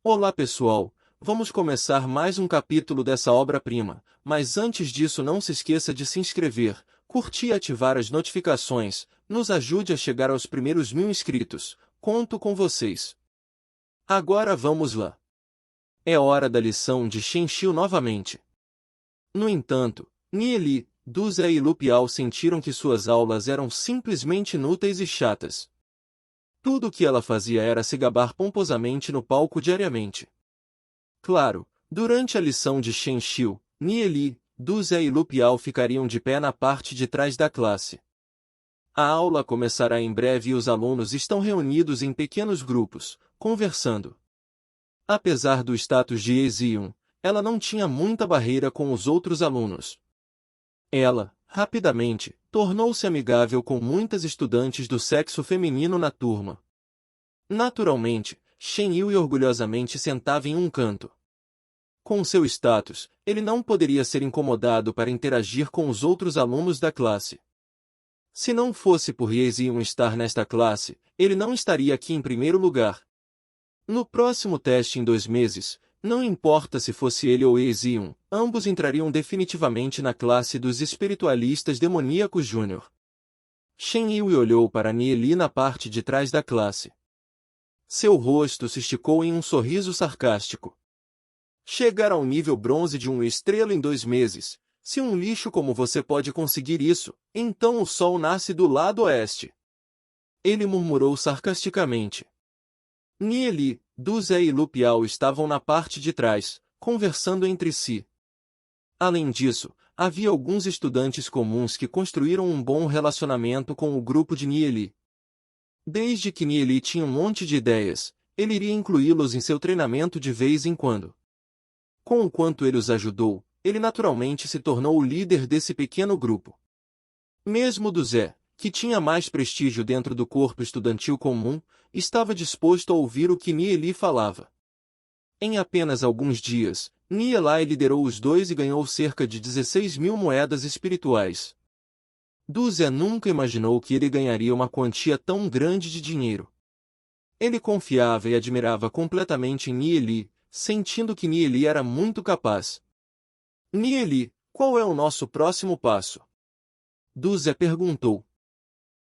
Olá pessoal, vamos começar mais um capítulo dessa obra-prima, mas antes disso não se esqueça de se inscrever, curtir e ativar as notificações, nos ajude a chegar aos primeiros 1000 inscritos, conto com vocês. Agora vamos lá. É hora da lição de Shenxiu novamente. No entanto, Nieli, Duze e Lupiao sentiram que suas aulas eram simplesmente inúteis e chatas. Tudo o que ela fazia era se gabar pomposamente no palco diariamente. Claro, durante a lição de Shenxiu, Nieli, Duze e Lupiao ficariam de pé na parte de trás da classe. A aula começará em breve e os alunos estão reunidos em pequenos grupos, conversando. Apesar do status de Ezion, ela não tinha muita barreira com os outros alunos. Ela, rapidamente, tornou-se amigável com muitas estudantes do sexo feminino na turma. Naturalmente, Shen Yue orgulhosamente sentava em um canto. Com seu status, ele não poderia ser incomodado para interagir com os outros alunos da classe. Se não fosse por Yezion estar nesta classe, ele não estaria aqui em primeiro lugar. No próximo teste em 2 meses, não importa se fosse ele ou Yezion, ambos entrariam definitivamente na classe dos espiritualistas demoníacos júnior. Shen Yue olhou para Nieli na parte de trás da classe. Seu rosto se esticou em um sorriso sarcástico. Chegar ao nível bronze de uma estrela em 2 meses. Se um lixo como você pode conseguir isso, então o sol nasce do lado oeste. Ele murmurou sarcasticamente. Nieli, Duze e Lupiao estavam na parte de trás, conversando entre si. Além disso, havia alguns estudantes comuns que construíram um bom relacionamento com o grupo de Nieli. Desde que Nieli tinha um monte de ideias, ele iria incluí-los em seu treinamento de vez em quando. Com o quanto ele os ajudou, ele naturalmente se tornou o líder desse pequeno grupo. Mesmo Duze, que tinha mais prestígio dentro do corpo estudantil comum, estava disposto a ouvir o que Nieli falava. Em apenas alguns dias, Nielai liderou os dois e ganhou cerca de 16.000 moedas espirituais. Duze nunca imaginou que ele ganharia uma quantia tão grande de dinheiro. Ele confiava e admirava completamente em Nieli, sentindo que Nieli era muito capaz. Nieli, qual é o nosso próximo passo? Duze perguntou.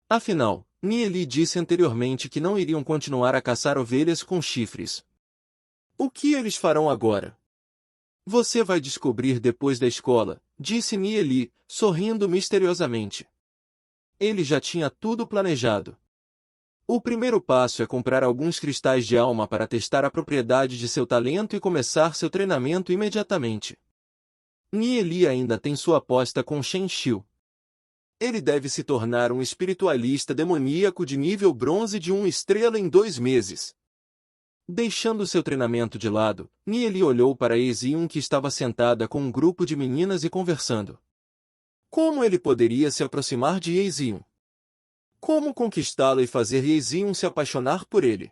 Afinal, Nieli disse anteriormente que não iriam continuar a caçar ovelhas com chifres. O que eles farão agora? Você vai descobrir depois da escola, disse Nieli, sorrindo misteriosamente. Ele já tinha tudo planejado. O primeiro passo é comprar alguns cristais de alma para testar a propriedade de seu talento e começar seu treinamento imediatamente. Nieli ainda tem sua aposta com Shenxiu. Ele deve se tornar um espiritualista demoníaco de nível bronze de 1 estrela em 2 meses. Deixando seu treinamento de lado, Nieli olhou para Ezion que estava sentada com um grupo de meninas e conversando. Como ele poderia se aproximar de Ezion? Como conquistá-la e fazer Ezion se apaixonar por ele?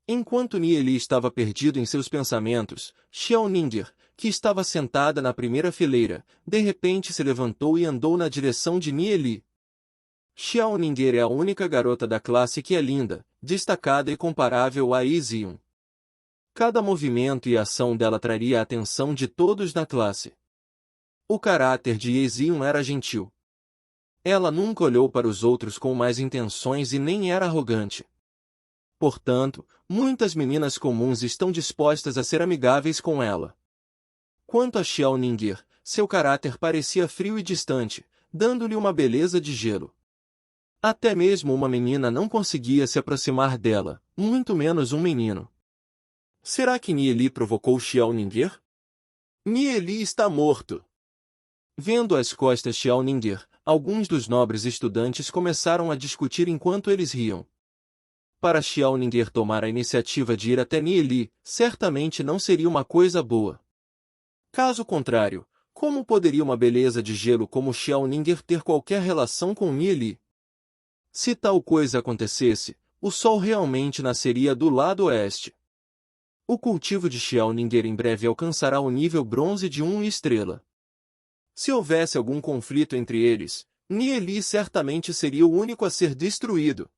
Enquanto Nieli estava perdido em seus pensamentos, Xiaoninger, que estava sentada na primeira fileira, de repente se levantou e andou na direção de Nieli. Xiaoninger é a única garota da classe que é linda, destacada e comparável a Ezion. Cada movimento e ação dela traria a atenção de todos na classe. O caráter de Ezion era gentil. Ela nunca olhou para os outros com más intenções e nem era arrogante. Portanto, muitas meninas comuns estão dispostas a ser amigáveis com ela. Quanto a Xiaoninger, seu caráter parecia frio e distante, dando-lhe uma beleza de gelo. Até mesmo uma menina não conseguia se aproximar dela, muito menos um menino. Será que Nieli provocou Xiaoninger? Nieli está morto! Vendo as costas de Xiaoninger, alguns dos nobres estudantes começaram a discutir enquanto eles riam. Para Xiaoninger tomar a iniciativa de ir até Nieli, certamente não seria uma coisa boa. Caso contrário, como poderia uma beleza de gelo como Xiaoninger ter qualquer relação com Nieli? Se tal coisa acontecesse, o sol realmente nasceria do lado oeste. O cultivo de Xiaoninger em breve alcançará o nível bronze de 1 estrela. Se houvesse algum conflito entre eles, Nieli certamente seria o único a ser destruído.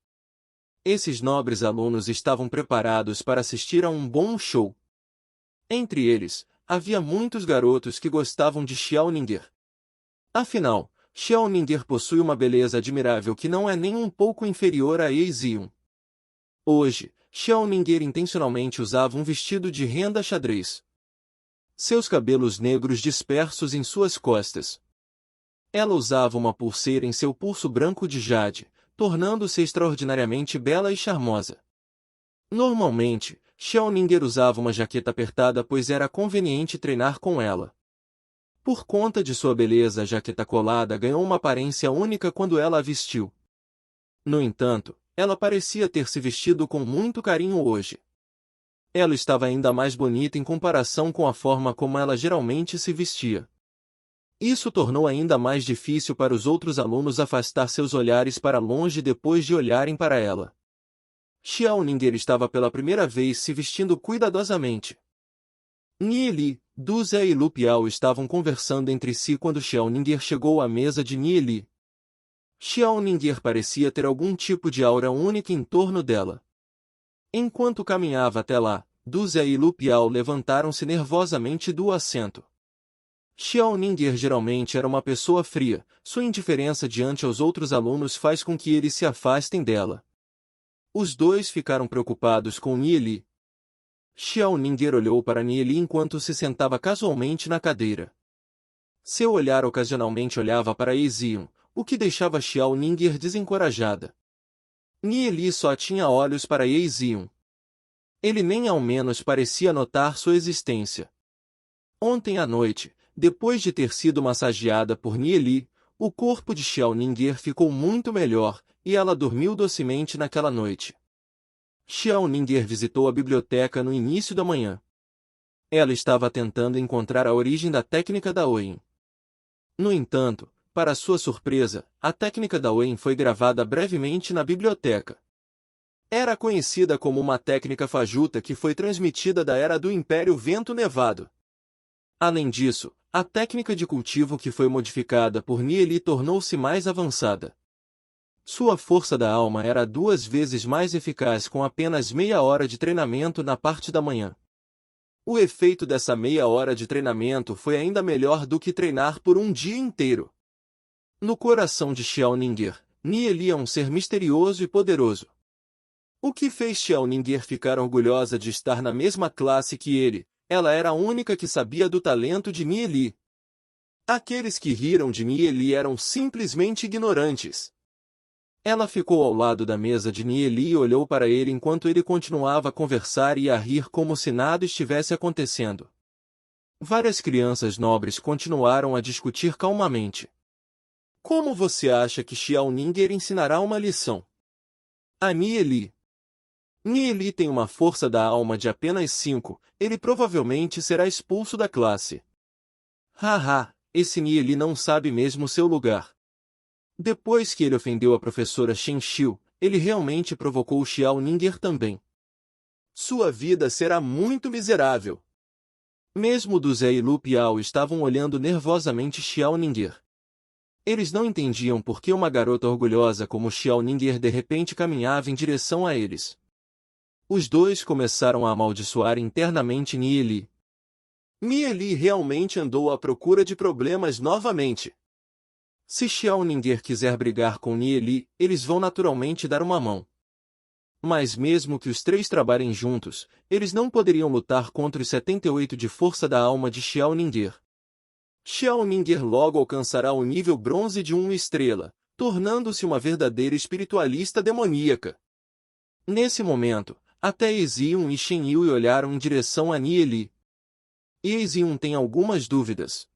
Esses nobres alunos estavam preparados para assistir a um bom show. Entre eles, havia muitos garotos que gostavam de Xiaoninger. Afinal, Xiaoninger possui uma beleza admirável que não é nem um pouco inferior a Ye Zion. Hoje, Xiaoninger intencionalmente usava um vestido de renda xadrez. Seus cabelos negros dispersos em suas costas. Ela usava uma pulseira em seu pulso branco de jade, tornando-se extraordinariamente bela e charmosa. Normalmente, Xiaoninger usava uma jaqueta apertada pois era conveniente treinar com ela. Por conta de sua beleza, a jaqueta colada ganhou uma aparência única quando ela a vestiu. No entanto, ela parecia ter se vestido com muito carinho hoje. Ela estava ainda mais bonita em comparação com a forma como ela geralmente se vestia. Isso tornou ainda mais difícil para os outros alunos afastar seus olhares para longe depois de olharem para ela. Xiaoninger estava pela primeira vez se vestindo cuidadosamente. Nie Li, Du Ze e Lu Piao estavam conversando entre si quando Xiaoninger chegou à mesa de Nie Li. Xiaoninger parecia ter algum tipo de aura única em torno dela. Enquanto caminhava até lá, Du Ze e Lu Piao levantaram-se nervosamente do assento. Xiaoninger geralmente era uma pessoa fria, sua indiferença diante aos outros alunos faz com que eles se afastem dela. Os dois ficaram preocupados com Nie Li. Xiaoninger olhou para Nie Li enquanto se sentava casualmente na cadeira. Seu olhar ocasionalmente olhava para Ye Zion, o que deixava Xiaoninger desencorajada. Nie Li só tinha olhos para Ye Zion. Ele nem ao menos parecia notar sua existência. Ontem à noite, depois de ter sido massageada por Nie Li, o corpo de Xiaoninger ficou muito melhor, e ela dormiu docemente naquela noite. Xiaoninger visitou a biblioteca no início da manhã. Ela estava tentando encontrar a origem da técnica da Oyin. No entanto, para sua surpresa, a técnica da Oyin foi gravada brevemente na biblioteca. Era conhecida como uma técnica fajuta que foi transmitida da era do Império Vento Nevado. Além disso, a técnica de cultivo que foi modificada por Nie Li tornou-se mais avançada. Sua força da alma era 2 vezes mais eficaz com apenas meia hora de treinamento na parte da manhã. O efeito dessa meia hora de treinamento foi ainda melhor do que treinar por um dia inteiro. No coração de Xiaoninger, Nie Li é um ser misterioso e poderoso. O que fez Xiaoninger ficar orgulhosa de estar na mesma classe que ele? Ela era a única que sabia do talento de Nie Li. Aqueles que riram de Nie Li eram simplesmente ignorantes. Ela ficou ao lado da mesa de Nie Li e olhou para ele enquanto ele continuava a conversar e a rir como se nada estivesse acontecendo. Várias crianças nobres continuaram a discutir calmamente. Como você acha que Xiaoninger ensinará uma lição a Nie Li? Nie Li tem uma força da alma de apenas 5, ele provavelmente será expulso da classe. Haha, esse Nie Li não sabe mesmo seu lugar. Depois que ele ofendeu a professora Shen Xiu, ele realmente provocou Xiaoninger também. Sua vida será muito miserável. Mesmo Du Ze e Lu Piao estavam olhando nervosamente Xiaoninger. Eles não entendiam por que uma garota orgulhosa como Xiaoninger de repente caminhava em direção a eles. Os dois começaram a amaldiçoar internamente Nie Li. Nie Li realmente andou à procura de problemas novamente. Se Xiaoninger quiser brigar com Nie Li, eles vão naturalmente dar uma mão. Mas mesmo que os 3 trabalhem juntos, eles não poderiam lutar contra os 78 de força da alma de Xiaoninger. Xiaoninger logo alcançará o nível bronze de 1 estrela, tornando-se uma verdadeira espiritualista demoníaca. Nesse momento, até Ye Zion e Shen Yue olharam em direção a Nie Li. Ye Zion tem algumas dúvidas.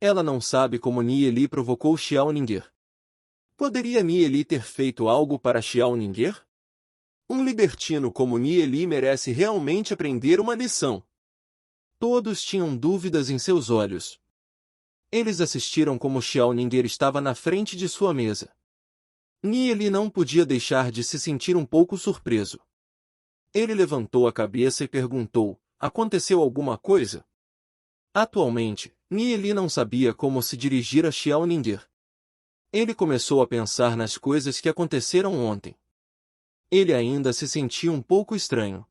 Ela não sabe como Nie Li provocou Xiaoninger. Poderia Nie Li ter feito algo para Xiaoninger? Um libertino como Nie Li merece realmente aprender uma lição. Todos tinham dúvidas em seus olhos. Eles assistiram como Xiaoninger estava na frente de sua mesa. Nie Li não podia deixar de se sentir um pouco surpreso. Ele levantou a cabeça e perguntou, aconteceu alguma coisa? Atualmente, Nie Li não sabia como se dirigir a Xiaoninger. Ele começou a pensar nas coisas que aconteceram ontem. Ele ainda se sentia um pouco estranho.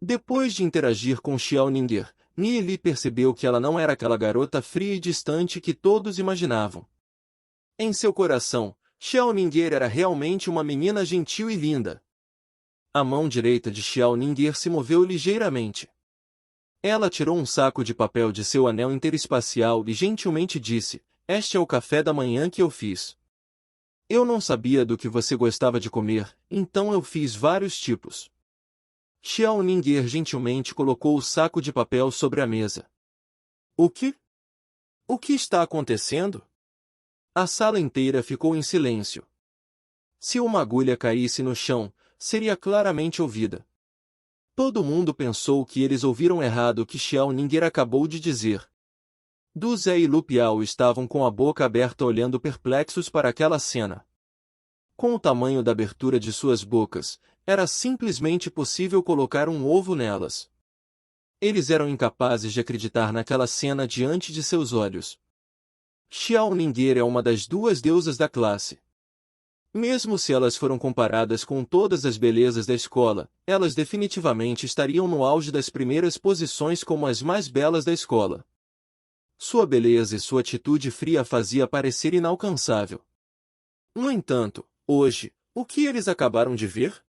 Depois de interagir com Xiaoninger, Nieli percebeu que ela não era aquela garota fria e distante que todos imaginavam. Em seu coração, Xiaoninger era realmente uma menina gentil e linda. A mão direita de Xiaoninger se moveu ligeiramente. Ela tirou um saco de papel de seu anel interespacial e gentilmente disse: "Este é o café da manhã que eu fiz. Eu não sabia do que você gostava de comer, então eu fiz vários tipos." Xiaoninger gentilmente colocou o saco de papel sobre a mesa. O que? O que está acontecendo? A sala inteira ficou em silêncio. Se uma agulha caísse no chão, seria claramente ouvida. Todo mundo pensou que eles ouviram errado o que Xiaoninger acabou de dizer. Du Zé e Lu Piao estavam com a boca aberta olhando perplexos para aquela cena. Com o tamanho da abertura de suas bocas, era simplesmente possível colocar um ovo nelas. Eles eram incapazes de acreditar naquela cena diante de seus olhos. Xiaoninger é uma das duas deusas da classe. Mesmo se elas foram comparadas com todas as belezas da escola, elas definitivamente estariam no auge das primeiras posições como as mais belas da escola. Sua beleza e sua atitude fria a fazia parecer inalcançável. No entanto, hoje, o que eles acabaram de ver?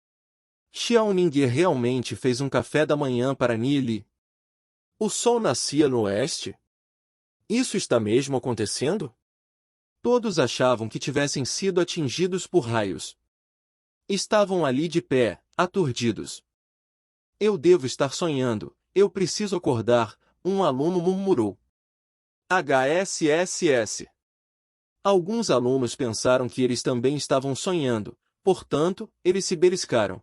Xiaoninger realmente fez um café da manhã para Nieli. O sol nascia no oeste? Isso está mesmo acontecendo? Todos achavam que tivessem sido atingidos por raios. Estavam ali de pé, aturdidos. Eu devo estar sonhando, eu preciso acordar, um aluno murmurou. HSSS. Alguns alunos pensaram que eles também estavam sonhando, portanto, eles se beliscaram.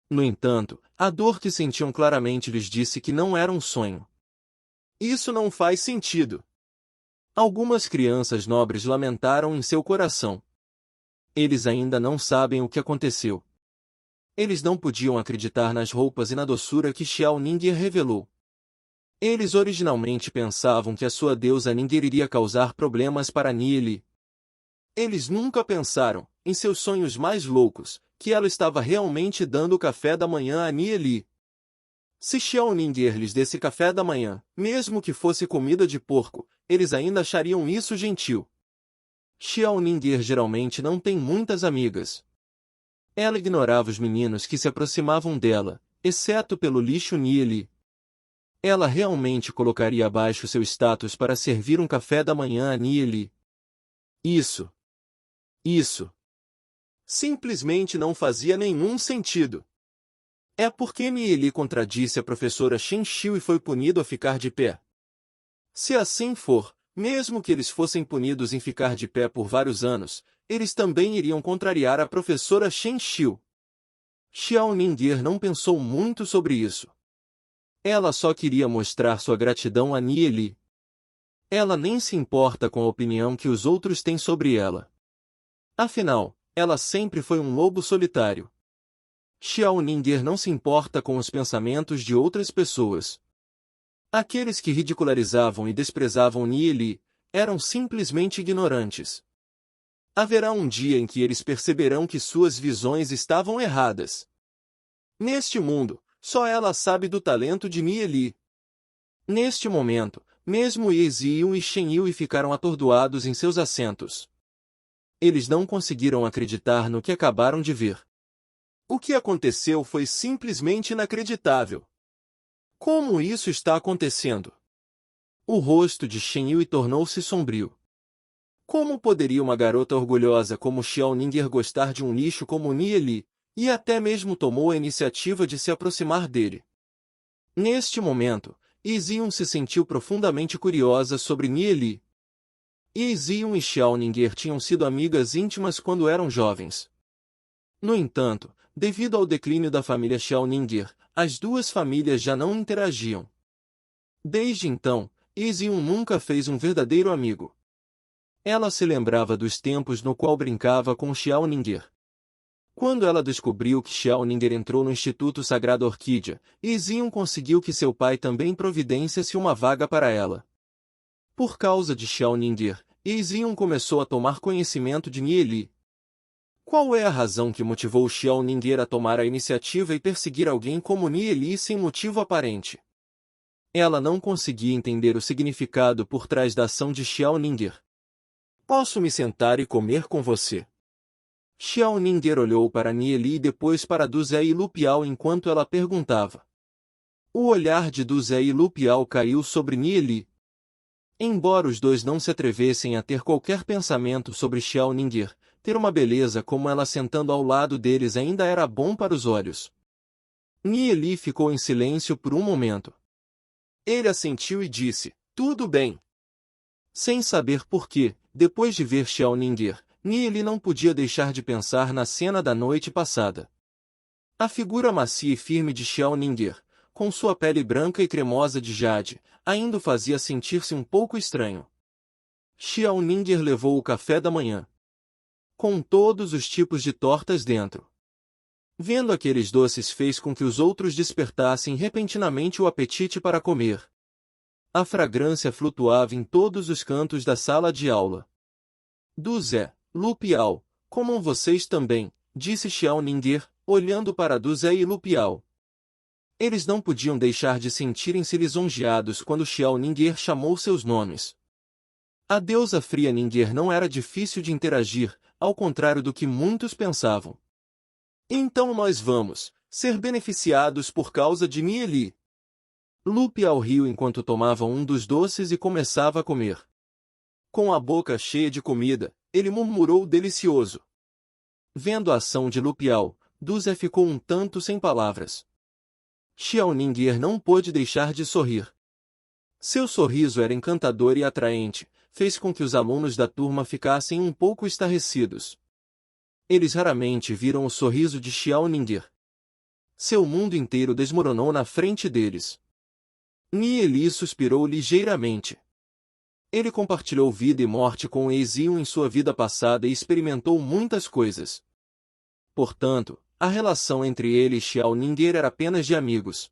No entanto, a dor que sentiam claramente lhes disse que não era um sonho. Isso não faz sentido. Algumas crianças nobres lamentaram em seu coração. Eles ainda não sabem o que aconteceu. Eles não podiam acreditar nas roupas e na doçura que Xiaoninger revelou. Eles originalmente pensavam que a sua deusa Ninger iria causar problemas para Nieli. Eles nunca pensaram, em seus sonhos mais loucos, que ela estava realmente dando o café da manhã a Nieli. Se Xiaoninger lhes desse café da manhã, mesmo que fosse comida de porco, eles ainda achariam isso gentil. Xiaoninger geralmente não tem muitas amigas. Ela ignorava os meninos que se aproximavam dela, exceto pelo lixo Nieli. Ela realmente colocaria abaixo seu status para servir um café da manhã a Nieli. Isso. Simplesmente não fazia nenhum sentido. É porque Nieli contradisse a professora Shen Xiu e foi punido a ficar de pé. Se assim for, mesmo que eles fossem punidos em ficar de pé por vários anos, eles também iriam contrariar a professora Shen Xiu. Xiaoninger não pensou muito sobre isso. Ela só queria mostrar sua gratidão a Nieli. Ela nem se importa com a opinião que os outros têm sobre ela. Afinal, ela sempre foi um lobo solitário. Xiaoninger não se importa com os pensamentos de outras pessoas. Aqueles que ridicularizavam e desprezavam Nieli eram simplesmente ignorantes. Haverá um dia em que eles perceberão que suas visões estavam erradas. Neste mundo, só ela sabe do talento de Nieli. Neste momento, mesmo Ye Ziyu e Shen Yui ficaram atordoados em seus assentos. Eles não conseguiram acreditar no que acabaram de ver. O que aconteceu foi simplesmente inacreditável. Como isso está acontecendo? O rosto de Shen Yui tornou-se sombrio. Como poderia uma garota orgulhosa como Xiaoninger gostar de um lixo como Nieli, e até mesmo tomou a iniciativa de se aproximar dele? Neste momento, Iziun se sentiu profundamente curiosa sobre Nieli. Iziun e Xiaoninger tinham sido amigas íntimas quando eram jovens. No entanto, devido ao declínio da família Xiaoninger, as duas famílias já não interagiam. Desde então, Iziun nunca fez um verdadeiro amigo. Ela se lembrava dos tempos no qual brincava com Xiaoninger. Quando ela descobriu que Xiaoninger entrou no Instituto Sagrada Orquídea, Iziun conseguiu que seu pai também providenciasse uma vaga para ela. Por causa de Xiaoninger, Iziun começou a tomar conhecimento de Nieli. Qual é a razão que motivou Xiao Ningguer a tomar a iniciativa e perseguir alguém como Nieli sem motivo aparente? Ela não conseguia entender o significado por trás da ação de Xiao Ningguer. Posso me sentar e comer com você? Xiao Ningguer olhou para Nieli e depois para Du Zé e Lu Piao enquanto ela perguntava. O olhar de Du Zé e Lu Piao caiu sobre Nieli. Embora os dois não se atrevessem a ter qualquer pensamento sobre Xiao Ningguer, ter uma beleza como ela sentando ao lado deles ainda era bom para os olhos. Nieli ficou em silêncio por um momento. Ele assentiu e disse, tudo bem. Sem saber por quê, depois de ver Xiao Ningguer, Nieli não podia deixar de pensar na cena da noite passada. A figura macia e firme de Xiao Ningguer, com sua pele branca e cremosa de jade, ainda o fazia sentir-se um pouco estranho. Xiao Ningguer levou o café da manhã, com todos os tipos de tortas dentro. Vendo aqueles doces fez com que os outros despertassem repentinamente o apetite para comer. A fragrância flutuava em todos os cantos da sala de aula. Du Zé, Lu Piao, comam vocês também, disse Xiao Ningguer, olhando para Du Zé e Lu Piao. Eles não podiam deixar de sentirem-se lisonjeados quando Xiao Ningguer chamou seus nomes. A deusa fria Ningguer não era difícil de interagir, ao contrário do que muitos pensavam. Então nós vamos ser beneficiados por causa de Nieli. Lu Piao riu enquanto tomava um dos doces e começava a comer. Com a boca cheia de comida, ele murmurou delicioso. Vendo a ação de Lu Piao, Du Zé ficou um tanto sem palavras. Xiao Ningguer não pôde deixar de sorrir. Seu sorriso era encantador e atraente, fez com que os alunos da turma ficassem um pouco estarrecidos. Eles raramente viram o sorriso de Xiao Ningguer. Seu mundo inteiro desmoronou na frente deles. Nieli suspirou ligeiramente. Ele compartilhou vida e morte com Ezion em sua vida passada e experimentou muitas coisas. Portanto, a relação entre ele e Xiao Ningguer era apenas de amigos.